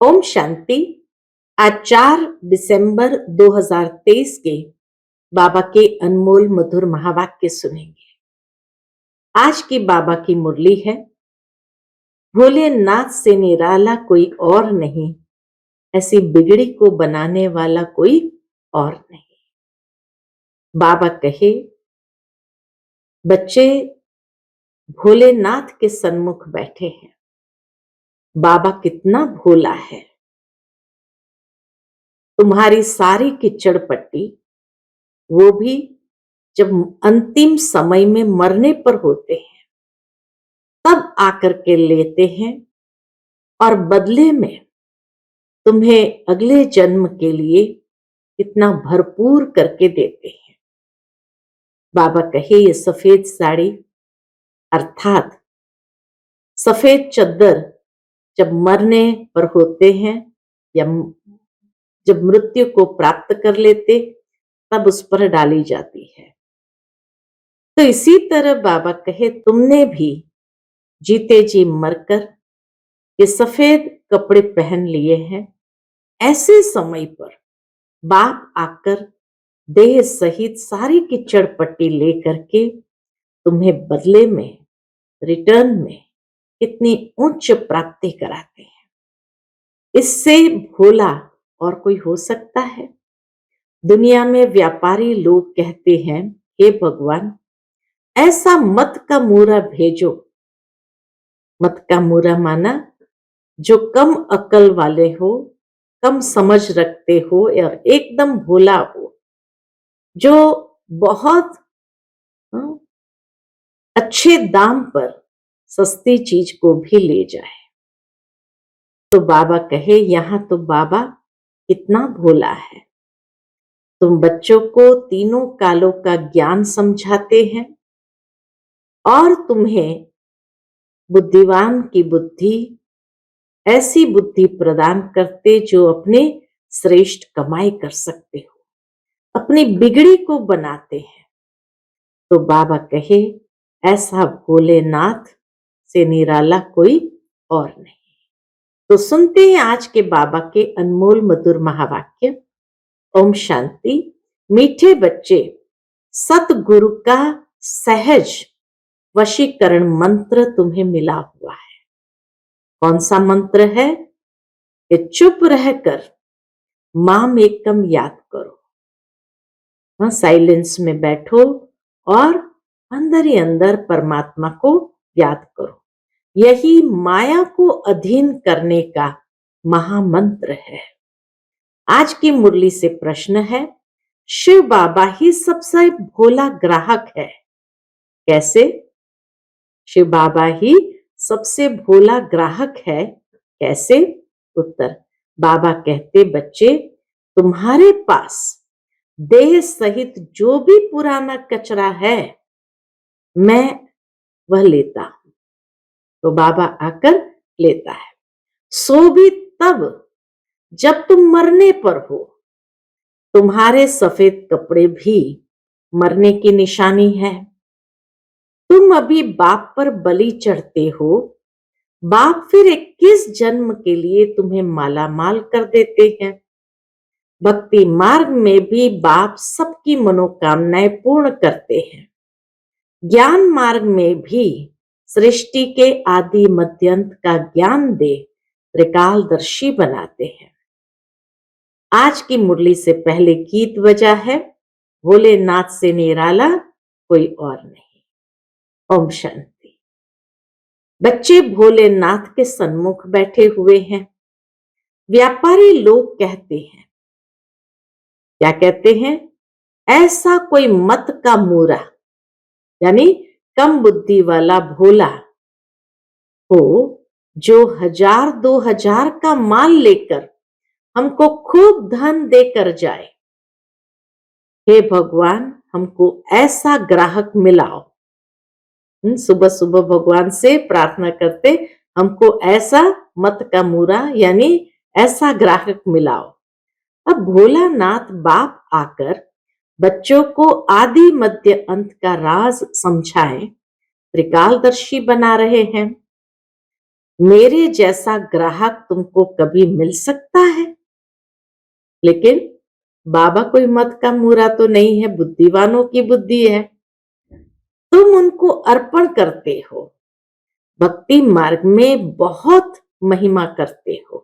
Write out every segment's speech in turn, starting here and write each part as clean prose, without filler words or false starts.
ओम शांति। आज 4 दिसंबर 2023 के बाबा के अनमोल मधुर महावाक्य सुनेंगे। आज की बाबा की मुरली है, भोलेनाथ से निराला कोई और नहीं, ऐसी बिगड़ी को बनाने वाला कोई और नहीं। बाबा कहे, बच्चे भोलेनाथ के सन्मुख बैठे हैं। बाबा कितना भोला है। तुम्हारी सारी कीचड़ पट्टी वो भी जब अंतिम समय में मरने पर होते हैं तब आकर के लेते हैं और बदले में तुम्हें अगले जन्म के लिए इतना भरपूर करके देते हैं। बाबा कहे, ये सफेद साड़ी अर्थात सफेद चद्दर जब मरने पर होते हैं या जब मृत्यु को प्राप्त कर लेते तब उस पर डाली जाती है। तो इसी तरह बाबा कहे, तुमने भी जीते जी मरकर ये सफेद कपड़े पहन लिए हैं। ऐसे समय पर बाप आकर देह सहित सारी कीचड़ पट्टी लेकर के तुम्हें बदले में, रिटर्न में कितनी उच्च प्राप्ति कराते हैं। इससे भोला और कोई हो सकता है? दुनिया में व्यापारी लोग कहते हैं, हे भगवान, ऐसा मत का मूरा भेजो। मत का मूरा माना जो कम अकल वाले हो, कम समझ रखते हो और एकदम भोला हो, जो बहुत अच्छे दाम पर सस्ती चीज को भी ले जाए। तो बाबा कहे, यहां तो बाबा कितना भोला है। तुम बच्चों को तीनों कालों का ज्ञान समझाते हैं और तुम्हें बुद्धिवान की बुद्धि, ऐसी बुद्धि प्रदान करते जो अपने श्रेष्ठ कमाई कर सकते हो, अपनी बिगड़ी को बनाते हैं। तो बाबा कहे, ऐसा भोलेनाथ से निराला कोई और नहीं। तो सुनते हैं आज के बाबा के अनमोल मधुर महावाक्य। ओम शांति। मीठे बच्चे, सतगुरु का सहज वशीकरण मंत्र तुम्हें मिला हुआ है। कौन सा मंत्र है? कि चुप रहकर माम एकम याद करो। साइलेंस में बैठो और अंदर ही अंदर परमात्मा को याद करो। यही माया को अधीन करने का महामंत्र है। आज की मुरली से प्रश्न है, शिव बाबा ही सबसे भोला ग्राहक है, कैसे? शिव बाबा ही सबसे भोला ग्राहक है, कैसे? उत्तर, बाबा कहते, बच्चे तुम्हारे पास देह सहित जो भी पुराना कचरा है मैं वह लेता हूं। तो बाबा आकर लेता है। सो भी तब जब तुम मरने पर हो। तुम्हारे सफेद कपड़े भी मरने की निशानी है। तुम अभी बाप पर बलि चढ़ते हो, बाप फिर 21 जन्म के लिए तुम्हें माला माल कर देते हैं। भक्ति मार्ग में भी बाप सबकी मनोकामनाएं पूर्ण करते हैं। ज्ञान मार्ग में भी सृष्टि के आदि मध्यंत का ज्ञान दे त्रिकालदर्शी बनाते हैं। आज की मुरली से पहले गीत बजा है, भोलेनाथ से निराला कोई और नहीं। ओम शांति। बच्चे भोलेनाथ के सन्मुख बैठे हुए हैं। व्यापारी लोग कहते हैं, क्या कहते हैं? ऐसा कोई मत का मूरा, यानी कम बुद्धि वाला भोला हो, जो 1000-2000 का माल लेकर हमको खूब धन देकर जाए। हे भगवान, हमको ऐसा ग्राहक मिलाओ। सुबह सुबह भगवान से प्रार्थना करते, हमको ऐसा मत का मूरा यानी ऐसा ग्राहक मिलाओ। अब भोलानाथ बाप आकर बच्चों को आदि मध्य अंत का राज समझाएं, त्रिकालदर्शी बना रहे हैं। मेरे जैसा ग्राहक तुमको कभी मिल सकता है? लेकिन बाबा कोई मत का मूरा तो नहीं है, बुद्धिवानों की बुद्धि है। तुम उनको अर्पण करते हो, भक्ति मार्ग में बहुत महिमा करते हो।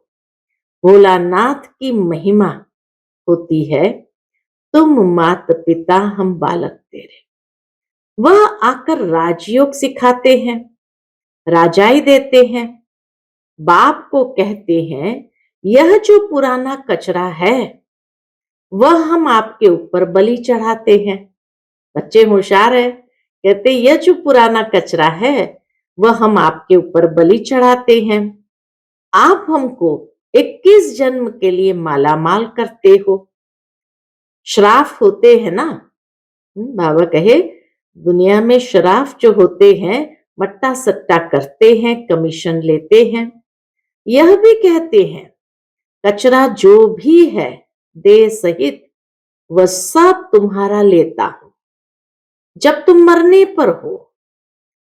भोलानाथ की महिमा होती है, तुम मात पिता हम बालक तेरे। वह आकर राजयोग सिखाते हैं, राजाई देते हैं। बाप को कहते हैं, यह जो पुराना कचरा है वह हम आपके ऊपर बलि चढ़ाते हैं। बच्चे होशियार है, कहते यह जो पुराना कचरा है वह हम आपके ऊपर बलि चढ़ाते हैं। आप हमको 21 जन्म के लिए माला माल करते हो। श्राफ होते हैं ना, बाबा कहे दुनिया में शराफ जो होते हैं, मट्टा सट्टा करते हैं, कमीशन लेते हैं। यह भी कहते हैं कचरा जो भी है देह सहित वह सब तुम्हारा लेता हूं। जब तुम मरने पर हो,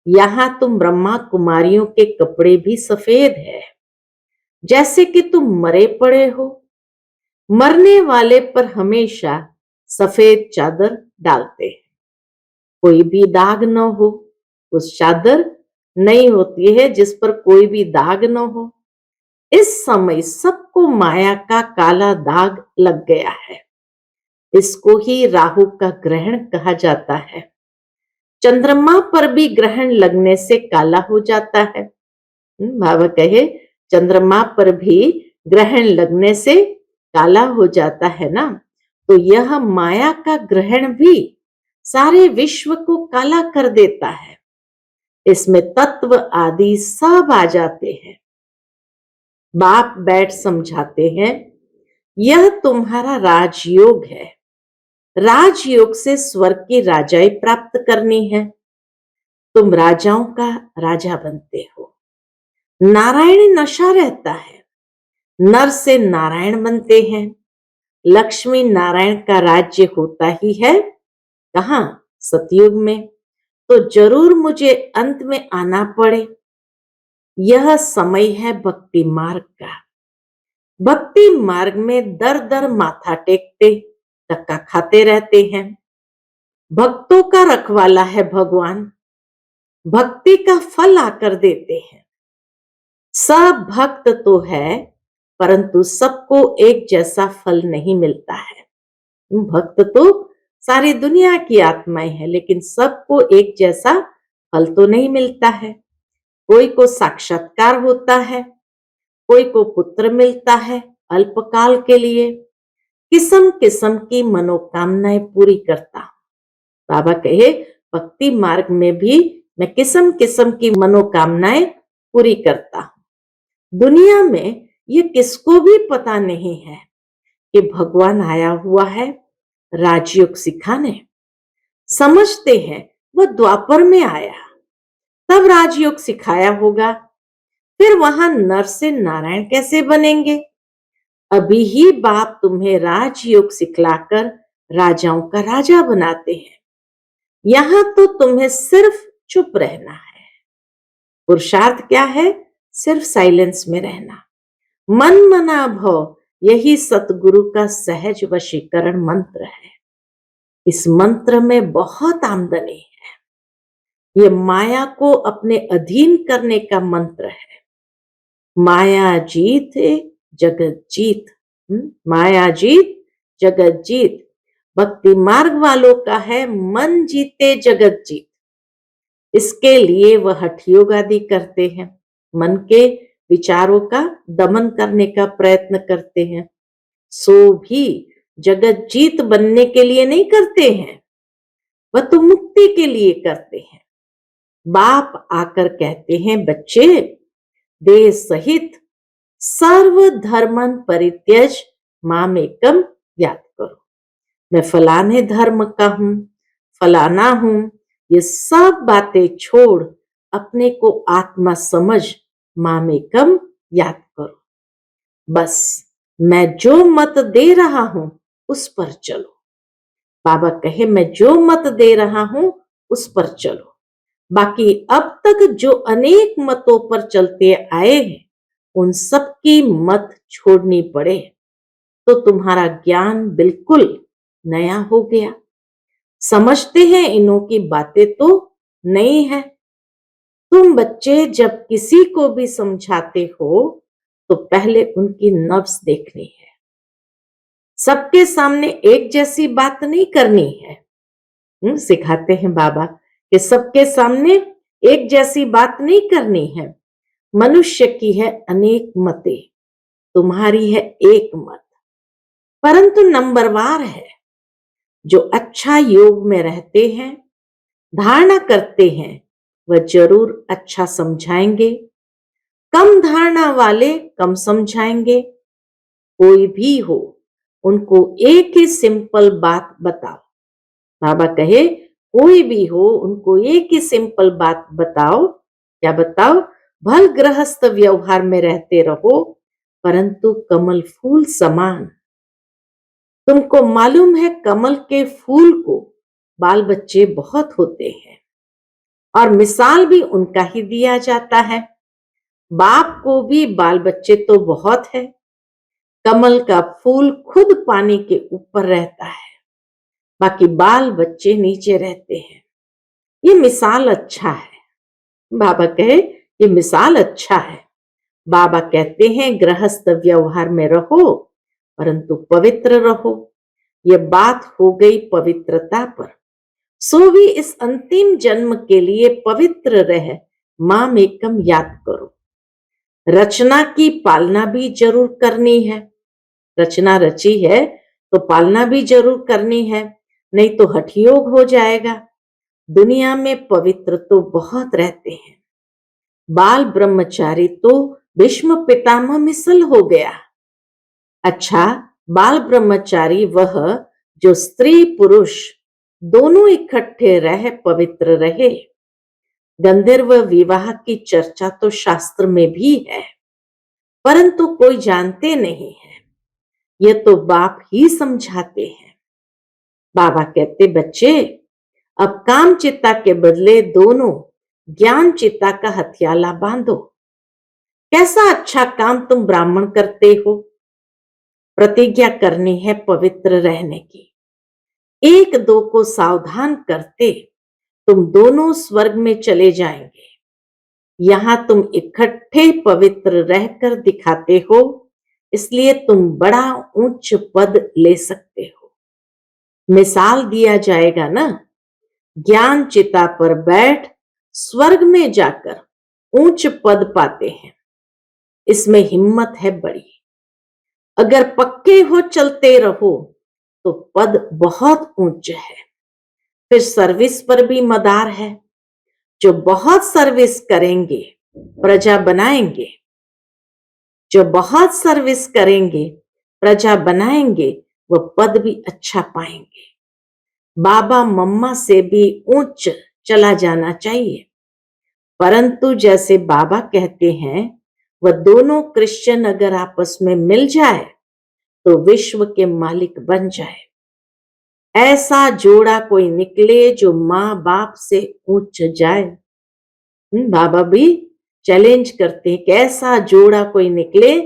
यहां तुम ब्रह्मा कुमारियों के कपड़े भी सफेद है, जैसे कि तुम मरे पड़े हो। मरने वाले पर हमेशा सफेद चादर डालते हैं, कोई भी दाग न हो। उस चादर नहीं होती है जिस पर कोई भी दाग न हो। इस समय सबको माया का काला दाग लग गया है। इसको ही राहु का ग्रहण कहा जाता है। चंद्रमा पर भी ग्रहण लगने से काला हो जाता है। बाबा कहे चंद्रमा पर भी ग्रहण लगने से काला हो जाता है ना, तो यह माया का ग्रहण भी सारे विश्व को काला कर देता है। इसमें तत्व आदि सब आ जाते हैं। बाप बैठ समझाते हैं, यह तुम्हारा राजयोग है। राजयोग से स्वर्ग की राजाई प्राप्त करनी है। तुम राजाओं का राजा बनते हो। नारायण नशा रहता है, नर से नारायण बनते हैं। लक्ष्मी नारायण का राज्य होता ही है कहां? सतयुग में। तो जरूर मुझे अंत में आना पड़े। यह समय है भक्ति मार्ग का। भक्ति मार्ग में दर दर माथा टेकते, धक्का खाते रहते हैं। भक्तों का रखवाला है भगवान, भक्ति का फल आकर देते हैं। सब भक्त तो है, परंतु सबको एक जैसा फल नहीं मिलता है। भक्त तो सारी दुनिया की आत्माएं हैं, लेकिन सबको एक जैसा फल तो नहीं मिलता है। कोई को साक्षात्कार होता है, कोई को पुत्र मिलता है अल्पकाल के लिए। किस्म किस्म की मनोकामनाएं पूरी करता हूं। बाबा कहे भक्ति मार्ग में भी मैं किस्म किस्म की मनोकामनाएं पूरी करता हूं। दुनिया में ये किसको भी पता नहीं है कि भगवान आया हुआ है राजयोग सिखाने। समझते हैं वह द्वापर में आया, तब राजयोग सिखाया होगा। फिर वहां नर से नारायण कैसे बनेंगे? अभी ही बाप तुम्हें राजयोग सिखलाकर राजाओं का राजा बनाते हैं। यहां तो तुम्हें सिर्फ चुप रहना है। पुरुषार्थ क्या है? सिर्फ साइलेंस में रहना। मन मना भव, यही सतगुरु का सहज वशीकरण मंत्र है। इस मंत्र में बहुत आमदनी है। ये माया को अपने अधीन करने का मंत्र है। माया जीत जगत जीत। माया जीत जगत जीत। भक्ति मार्ग वालों का है मन जीते जगत जीत। इसके लिए वह हठ योग आदि करते हैं, मन के विचारों का दमन करने का प्रयत्न करते हैं। सो भी जगत जीत बनने के लिए नहीं करते हैं, वह तो मुक्ति के लिए करते हैं। बाप आकर कहते हैं, बच्चे देह सहित सर्व धर्मन परित्यज मामेकम याद करो। मैं फलाने धर्म का हूं, फलाना हूं, ये सब बातें छोड़ अपने को आत्मा समझ मामेकम याद करो। बस मैं जो मत दे रहा हूं उस पर चलो। बाबा कहे मैं जो मत दे रहा हूं उस पर चलो। बाकी अब तक जो अनेक मतों पर चलते आए हैं, उन सब की मत छोड़नी पड़े तो तुम्हारा ज्ञान बिल्कुल नया हो गया। समझते हैं इन्हों की बातें तो नहीं है। तुम बच्चे जब किसी को भी समझाते हो तो पहले उनकी नब्ज देखनी है। सबके सामने एक जैसी बात नहीं करनी है। सिखाते हैं बाबा कि सबके सामने एक जैसी बात नहीं करनी है। मनुष्य की है अनेक मतें, तुम्हारी है एक मत, परंतु नंबरवार है। जो अच्छा योग में रहते हैं, धारणा करते हैं, वह जरूर अच्छा समझाएंगे। कम धारणा वाले कम समझाएंगे। कोई भी हो, उनको एक ही सिंपल बात बताओ। बाबा कहे कोई भी हो, उनको एक ही सिंपल बात बताओ। क्या बताओ? भल गृहस्थ व्यवहार में रहते रहो, परंतु कमल फूल समान। तुमको मालूम है कमल के फूल को बाल बच्चे बहुत होते हैं और मिसाल भी उनका ही दिया जाता है। बाप को भी बाल बच्चे तो बहुत है। कमल का फूल खुद पानी के ऊपर रहता है, बाकी बाल बच्चे नीचे रहते हैं। ये मिसाल अच्छा है। बाबा कहे ये मिसाल अच्छा है। बाबा कहते हैं गृहस्थ व्यवहार में रहो, परंतु पवित्र रहो। ये बात हो गई पवित्रता पर। सो भी इस अंतिम जन्म के लिए पवित्र रह माम एकम याद करो। रचना की पालना भी जरूर करनी है। रचना रची है तो पालना भी जरूर करनी है, नहीं तो हठयोग हो जाएगा। दुनिया में पवित्र तो बहुत रहते हैं। बाल ब्रह्मचारी तो भीष्म पितामह मिसल हो गया। अच्छा, बाल ब्रह्मचारी वह जो स्त्री पुरुष दोनों इकट्ठे रह पवित्र रहे। गंधर्व विवाह की चर्चा तो शास्त्र में भी है, परंतु कोई जानते नहीं है। ये तो बाप ही समझाते हैं। बाबा कहते बच्चे, अब काम चित्ता के बदले दोनों ज्ञान चित्ता का हथियाला बांधो। कैसा अच्छा काम तुम ब्राह्मण करते हो। प्रतिज्ञा करनी है पवित्र रहने की। एक दो को सावधान करते तुम दोनों स्वर्ग में चले जाएंगे। यहां तुम इकट्ठे पवित्र रहकर दिखाते हो, इसलिए तुम बड़ा उच्च पद ले सकते हो। मिसाल दिया जाएगा ना, ज्ञान चिता पर बैठ स्वर्ग में जाकर ऊंच पद पाते हैं। इसमें हिम्मत है बड़ी। अगर पक्के हो चलते रहो तो पद बहुत ऊंच है। फिर सर्विस पर भी मदार है। जो बहुत सर्विस करेंगे प्रजा बनाएंगे। जो बहुत सर्विस करेंगे प्रजा बनाएंगे, वह पद भी अच्छा पाएंगे। बाबा मम्मा से भी ऊंच चला जाना चाहिए, परंतु जैसे बाबा कहते हैं वह दोनों क्रिश्चियन अगर आपस में मिल जाए तो विश्व के मालिक बन जाए। ऐसा जोड़ा कोई निकले जो माँ बाप से ऊंच जाए। बाबा भी चैलेंज करते हैं कि ऐसा जोड़ा कोई निकले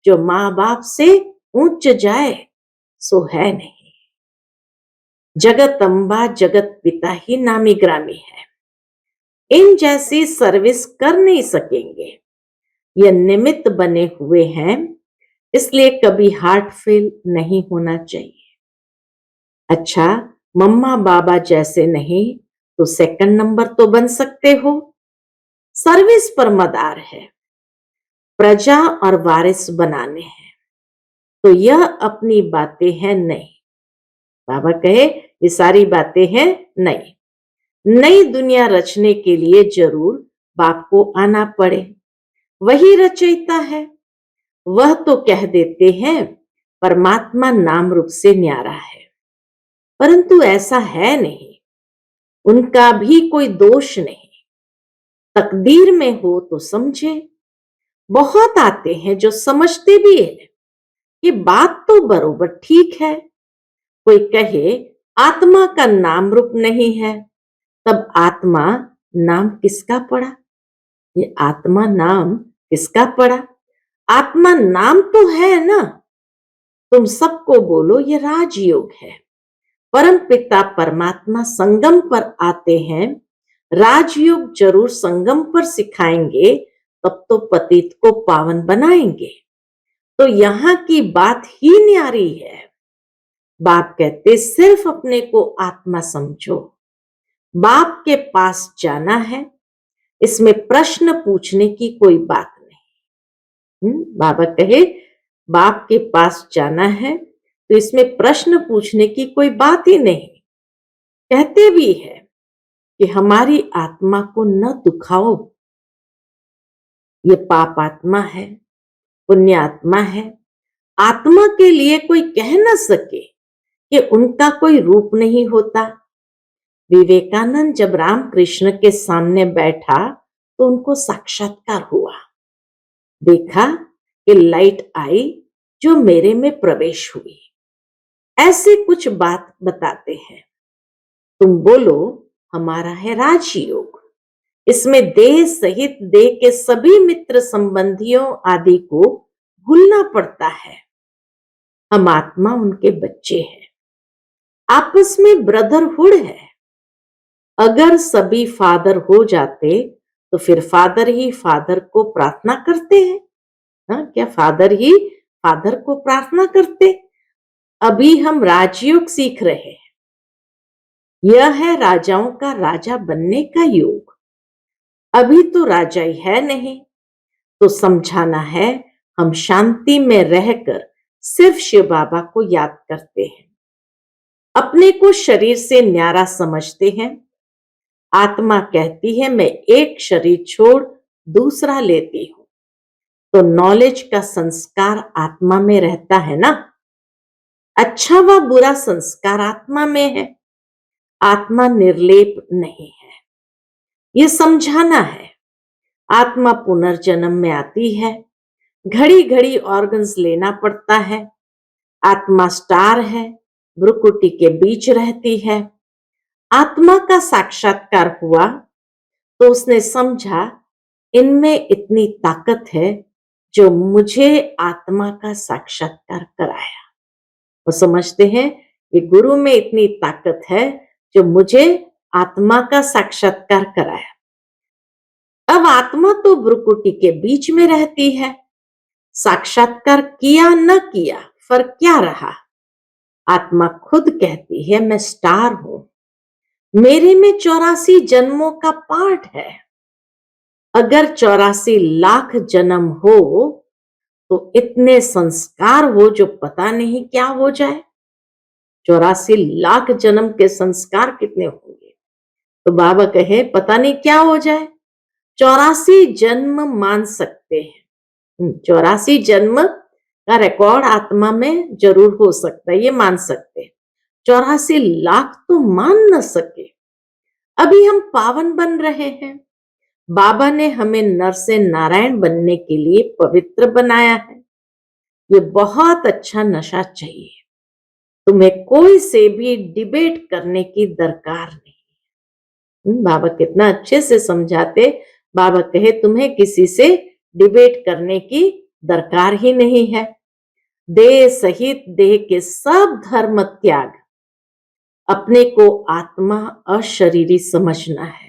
जो माँ बाप से ऊंच जाए, सो है नहीं। जगत अम्बा जगत पिता ही नामी ग्रामी है। इन जैसी सर्विस कर नहीं सकेंगे। ये निमित्त बने हुए हैं, इसलिए कभी हार्ट फेल नहीं होना चाहिए। अच्छा, मम्मा बाबा जैसे नहीं तो सेकंड नंबर तो बन सकते हो। सर्विस पर मदार है, प्रजा और वारिस बनाने हैं, तो यह अपनी बातें हैं नहीं। बाबा कहे ये सारी बातें हैं नहीं। नई दुनिया रचने के लिए जरूर बाप को आना पड़े। वही रचयिता है। वह तो कह देते हैं परमात्मा नाम रूप से न्यारा है, परंतु ऐसा है नहीं। उनका भी कोई दोष नहीं। तकदीर में हो तो समझे। बहुत आते हैं जो समझते भी है ये बात तो बरोबर ठीक है। कोई कहे आत्मा का नाम रूप नहीं है, तब आत्मा नाम किसका पड़ा? ये आत्मा नाम किसका पड़ा? आत्मा नाम तो है ना। तुम सबको बोलो ये राजयोग है। परम पिता परमात्मा संगम पर आते हैं, राजयोग जरूर संगम पर सिखाएंगे, तब तो पतित को पावन बनाएंगे। तो यहाँ की बात ही न्यारी है। बाप कहते सिर्फ अपने को आत्मा समझो, बाप के पास जाना है, इसमें प्रश्न पूछने की कोई बात नहीं। बाबा कहे बाप के पास जाना है तो इसमें प्रश्न पूछने की कोई बात ही नहीं। कहते भी है कि हमारी आत्मा को न दुखाओ, ये पाप आत्मा है, पुण्य आत्मा है। आत्मा के लिए कोई कह न सके कि उनका कोई रूप नहीं होता। विवेकानंद जब रामकृष्ण के सामने बैठा तो उनको साक्षात्कार हुआ। देखा कि लाइट आई जो मेरे में प्रवेश हुई। ऐसे कुछ बात बताते हैं। तुम बोलो हमारा है राजयोग, इसमें देह सहित देह के सभी मित्र संबंधियों आदि को भूलना पड़ता है। हम आत्मा उनके बच्चे हैं, आपस में ब्रदरहुड है। अगर सभी फादर हो जाते तो फिर फादर ही फादर को प्रार्थना करते हैं। हाँ, क्या फादर ही फादर को प्रार्थना करते? अभी हम राजयोग सीख रहे हैं। यह है राजाओं का राजा बनने का योग। अभी तो राजा ही है नहीं, तो समझाना है हम शांति में रहकर सिर्फ शिव बाबा को याद करते हैं। अपने को शरीर से न्यारा समझते हैं। आत्मा कहती है मैं एक शरीर छोड़ दूसरा लेती हूं, तो नॉलेज का संस्कार आत्मा में रहता है ना। अच्छा व बुरा संस्कार आत्मा में है, आत्मा निर्लेप नहीं है, ये समझाना है। आत्मा पुनर्जन्म में आती है, घड़ी घड़ी ऑर्गन्स लेना पड़ता है। आत्मा स्टार है, भ्रुकुटी के बीच रहती है। आत्मा का साक्षात्कार हुआ तो उसने समझा इनमें इतनी ताकत है जो मुझे आत्मा का साक्षात्कार कराया। वो समझते हैं कि गुरु में इतनी ताकत है जो मुझे आत्मा का साक्षात्कार कराया। अब आत्मा तो भ्रुकुटी के बीच में रहती है, साक्षात्कार किया न किया फर्क क्या रहा। आत्मा खुद कहती है मैं स्टार हूं, मेरे में 84 जन्मों का पाठ है। अगर 84 लाख जन्म हो तो इतने संस्कार हो जो पता नहीं क्या हो जाए। 84 लाख जन्म के संस्कार कितने होंगे? तो बाबा कहे पता नहीं क्या हो जाए। 84 जन्म मान सकते हैं, 84 जन्म का रिकॉर्ड आत्मा में जरूर हो सकता है, ये मान सकते हैं। 84 लाख तो मान न सके। अभी हम पावन बन रहे हैं। बाबा ने हमें नर से नारायण बनने के लिए पवित्र बनाया है। ये बहुत अच्छा नशा चाहिए। तुम्हें कोई से भी डिबेट करने की दरकार नहीं। बाबा कितना अच्छे से समझाते। बाबा कहे तुम्हें किसी से डिबेट करने की दरकार ही नहीं है। देह सहित देह के सब धर्म त्याग, अपने को आत्मा अशरीरी समझना है।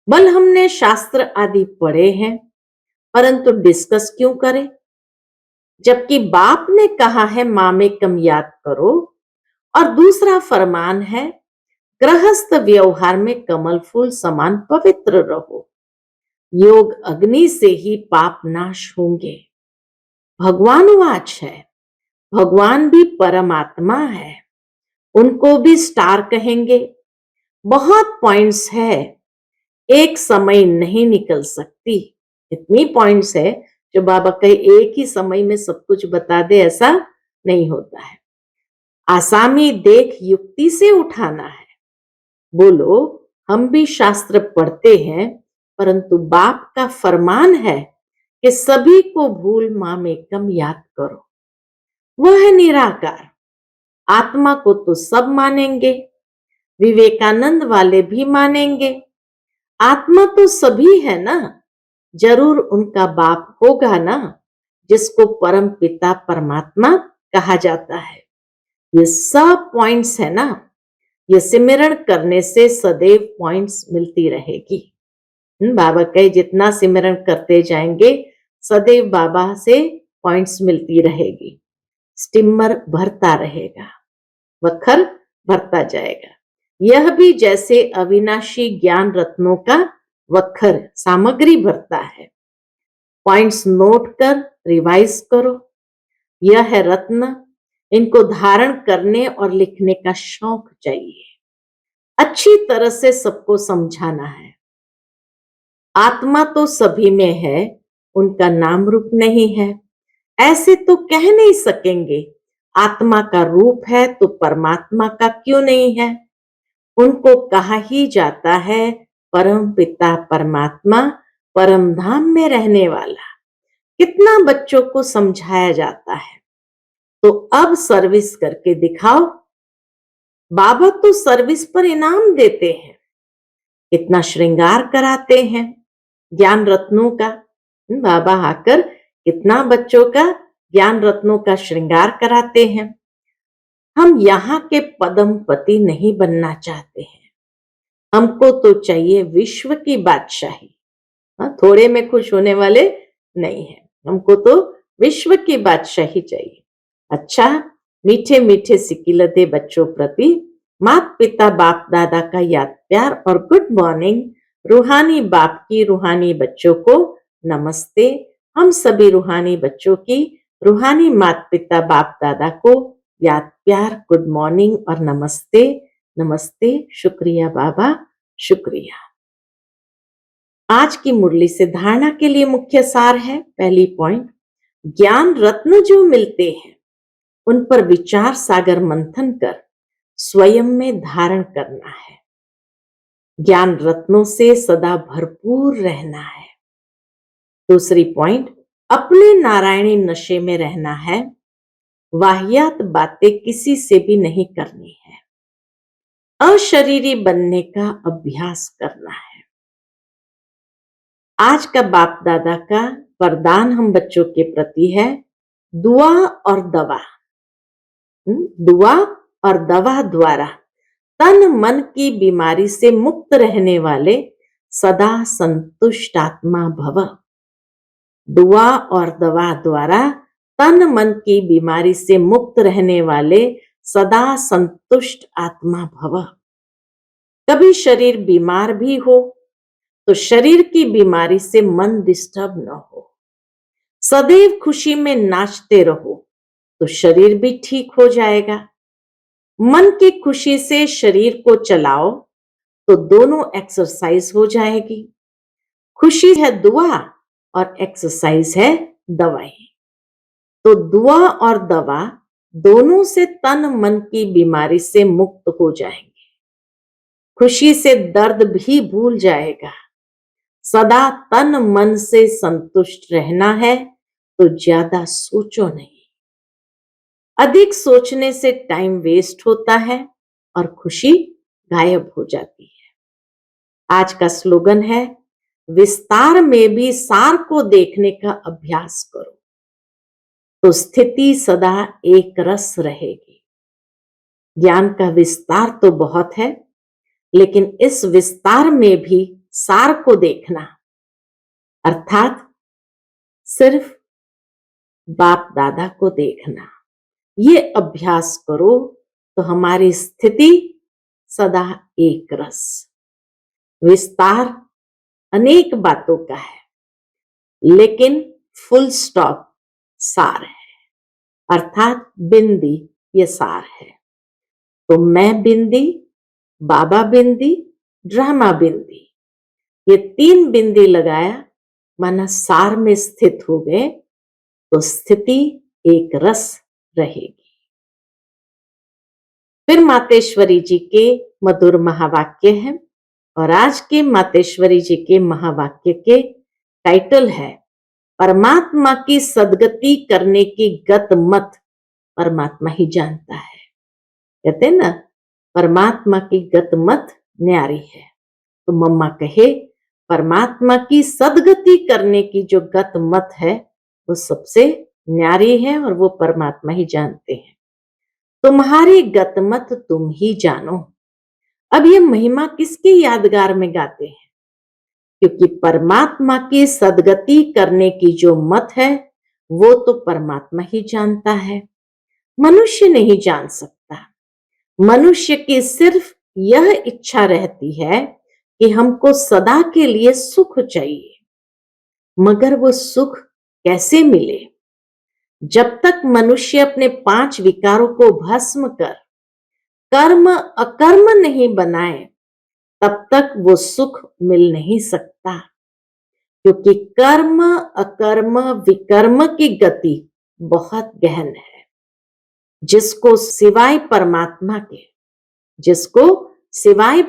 बल हमने शास्त्र आदि पढ़े हैं, परंतु डिस्कस क्यों करें? जबकि बाप ने कहा है मामेकम याद करो, और दूसरा फरमान है गृहस्थ व्यवहार में कमल फूल समान पवित्र रहो। योग अग्नि से ही पाप नाश होंगे। भगवान वाच है, भगवान भी परमात्मा है, उनको भी स्टार कहेंगे। बहुत पॉइंट्स है, एक समय नहीं निकल सकती। इतनी पॉइंट्स है जो बाबा कहे एक ही समय में सब कुछ बता दे, ऐसा नहीं होता है। आसामी देख युक्ति से उठाना है। बोलो हम भी शास्त्र पढ़ते हैं, परंतु बाप का फरमान है कि सभी को भूल मामेकम याद करो। वह है निराकार। आत्मा को तो सब मानेंगे, विवेकानंद वाले भी मानेंगे। आत्मा तो सभी है ना, जरूर उनका बाप होगा ना, जिसको परम पिता परमात्मा कहा जाता है। ये सब पॉइंट्स है ना, ये सिमरण करने से सदैव पॉइंट्स मिलती रहेगी। बाबा कहे जितना सिमरण करते जाएंगे सदैव बाबा से पॉइंट्स मिलती रहेगी, स्टिमर भरता रहेगा, वखर भरता जाएगा। यह भी जैसे अविनाशी ज्ञान रत्नों का वखर सामग्री भरता है। पॉइंट्स नोट कर रिवाइज करो। यह है रत्न, इनको धारण करने और लिखने का शौक चाहिए। अच्छी तरह से सबको समझाना है। आत्मा तो सभी में है, उनका नाम रूप नहीं है। ऐसे तो कह नहीं सकेंगे आत्मा का रूप है तो परमात्मा का क्यों नहीं है। उनको कहा ही जाता है परम पिता परमात्मा, परम धाम में रहने वाला। कितना बच्चों को समझाया जाता है। तो अब सर्विस करके दिखाओ। बाबा तो सर्विस पर इनाम देते हैं, कितना श्रृंगार कराते हैं ज्ञान रत्नों का। बाबा आकर कितना बच्चों का ज्ञान रत्नों का श्रृंगार कराते हैं। हम यहाँ के पदमपति नहीं बनना चाहते हैं, हमको तो चाहिए विश्व की बादशाही। थोड़े में खुश होने वाले नहीं है, हमको तो विश्व की बादशाही चाहिए। अच्छा, मीठे मीठे सिकिलते बच्चों प्रति माता पिता बाप दादा का याद प्यार और गुड मॉर्निंग। रूहानी बाप की रूहानी बच्चों को नमस्ते। हम सभी रूहानी बच्चों की रूहानी माता पिता बाप दादा को याद प्यार गुड मॉर्निंग और नमस्ते। नमस्ते, शुक्रिया बाबा, शुक्रिया। आज की मुरली से धारणा के लिए मुख्य सार है। पहली पॉइंट, ज्ञान रत्न जो मिलते हैं उन पर विचार सागर मंथन कर स्वयं में धारण करना है। ज्ञान रत्नों से सदा भरपूर रहना है। दूसरी पॉइंट, अपने नारायणी नशे में रहना है। वाहियात बातें किसी से भी नहीं करनी है। अशरीरी बनने का अभ्यास करना है। आज का बाप दादा का वरदान हम बच्चों के प्रति है, दुआ और दवा। दुआ और दवा द्वारा तन मन की बीमारी से मुक्त रहने वाले सदा संतुष्ट आत्मा भव। दुआ और दवा द्वारा तन मन की बीमारी से मुक्त रहने वाले सदा संतुष्ट आत्मा भव। कभी शरीर बीमार भी हो तो शरीर की बीमारी से मन डिस्टर्ब न हो। सदैव खुशी में नाचते रहो तो शरीर भी ठीक हो जाएगा। मन की खुशी से शरीर को चलाओ तो दोनों एक्सरसाइज हो जाएगी। खुशी है दुआ और एक्सरसाइज है दवाई। तो दुआ और दवा दोनों से तन मन की बीमारी से मुक्त हो जाएंगे। खुशी से दर्द भी भूल जाएगा। सदा तन मन से संतुष्ट रहना है तो ज्यादा सोचो नहीं। अधिक सोचने से टाइम वेस्ट होता है और खुशी गायब हो जाती है। आज का स्लोगन है, विस्तार में भी सार को देखने का अभ्यास करो तो स्थिति सदा एक रस रहेगी। ज्ञान का विस्तार तो बहुत है, लेकिन इस विस्तार में भी सार को देखना, अर्थात सिर्फ बाप दादा को देखना, ये अभ्यास करो तो हमारी स्थिति सदा एक रस। विस्तार अनेक बातों का है, लेकिन फुल स्टॉप सार है, अर्थात बिंदी ये सार है। तो मैं बिंदी, बाबा बिंदी, ड्रामा बिंदी, ये 3 बिंदी लगाया माना सार में स्थित हो गए तो स्थिति एक रस रहेगी। फिर मातेश्वरी जी के मधुर महावाक्य हैं और आज के मातेश्वरी जी के महावाक्य के टाइटल है, परमात्मा की सदगति करने की गत मत परमात्मा ही जानता है। कहते ना, परमात्मा की गत मत न्यारी है। तो मम्मा कहे परमात्मा की सदगति करने की जो गत मत है वो सबसे न्यारी है और वो परमात्मा ही जानते हैं। तुम्हारी गत मत तुम ही जानो। अब ये महिमा किसके यादगार में गाते हैं? क्योंकि परमात्मा की सदगति करने की जो मत है वो तो परमात्मा ही जानता है, मनुष्य नहीं जान सकता। मनुष्य की सिर्फ यह इच्छा रहती है कि हमको सदा के लिए सुख चाहिए, मगर वो सुख कैसे मिले? जब तक मनुष्य अपने 5 विकारों को भस्म कर कर्म अकर्म नहीं बनाए, तब तक वो सुख मिल नहीं सकता। क्योंकि कर्म अकर्म विकर्म की गति बहुत गहन है। जिसको सिवाय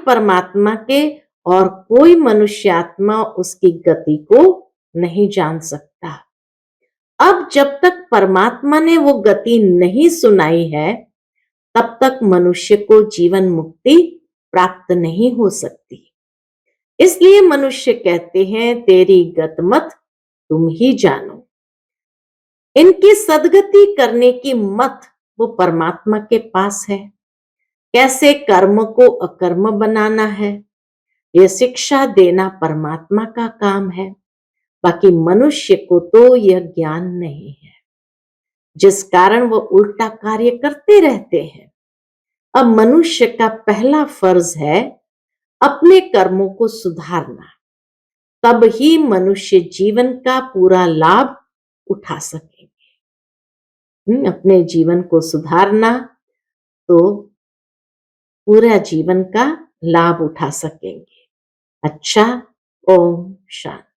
परमात्मा के और कोई मनुष्य आत्मा उसकी गति को नहीं जान सकता। अब जब तक परमात्मा ने वो गति नहीं सुनाई है, तब तक मनुष्य को जीवन मुक्ति प्राप्त नहीं हो सकती। इसलिए मनुष्य कहते हैं तेरी गत मत तुम ही जानो। इनकी सदगति करने की मत वो परमात्मा के पास है। कैसे कर्म को अकर्म बनाना है, यह शिक्षा देना परमात्मा का काम है। बाकी मनुष्य को तो यह ज्ञान नहीं है, जिस कारण वो उल्टा कार्य करते रहते हैं। अब मनुष्य का पहला फर्ज है अपने कर्मों को सुधारना, तब ही मनुष्य जीवन का पूरा लाभ उठा सकेंगे। अपने जीवन को सुधारना तो पूरा जीवन का लाभ उठा सकेंगे। अच्छा, ओम शांति।